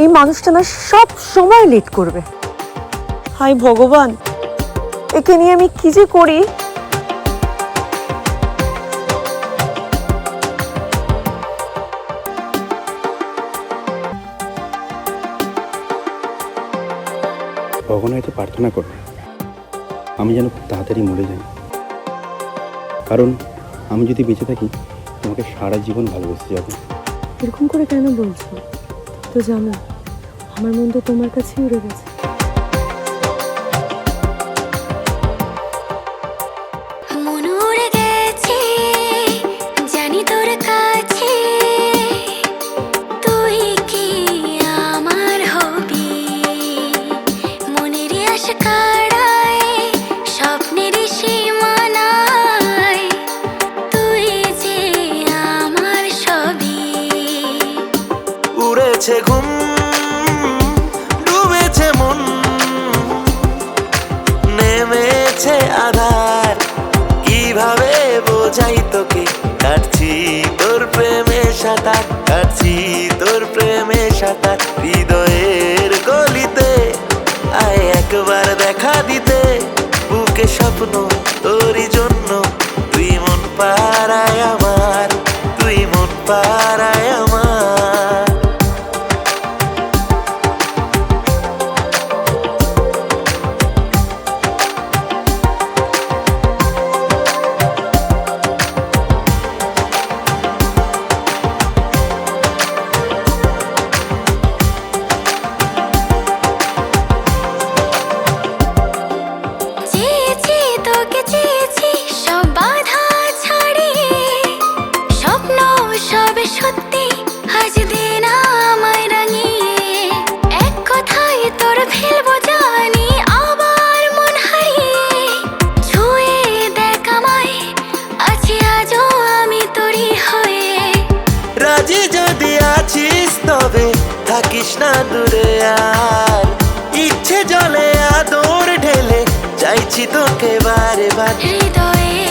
এই মানুষটা না সব সময় লেট করবে। হায় ভগবান, একে নিয়ে আমি কি যে করি। ভগবানের কাছে প্রার্থনা করো আমি যেন খুব তাড়াতাড়ি মরে যাই, কারণ আমি যদি বেঁচে থাকি তোমাকে সারা জীবন ভালোবেসে যাবো। এরকম করে কেন বলছো? তো জানো আমার মন তো তোমার কাছেই উড়ে গেছে। উড়েছে ঘুম, ডুবেছে মন, নেমেছে আধার, কিভাবে বোঝাই তোকে। কাটছি তোর প্রেমে সাঁতার, কাটছি তোর প্রেমে সাঁতার। হৃদয়ের গলিতে আয় একবার দেখা দিতে, বুকে স্বপ্ন তোরই জন্য। তুই মন পাড়ায় আমার, তুই মন পাড়ায় আমার। সত্যি আজ দিন আমায় রাঙিয়ে, এক কথায় তোর ফেলবো জানি আবার মন হারিয়ে। ছুঁয়ে দেখ আমায়, আছি আজও আমি তোরই হয়ে। রাজি যদি আছিস তবে থাকিস না দূরে আর, ইচ্ছে জলে আদর ঢেলে চাইছি তোকে বারে বার। হৃদয়ে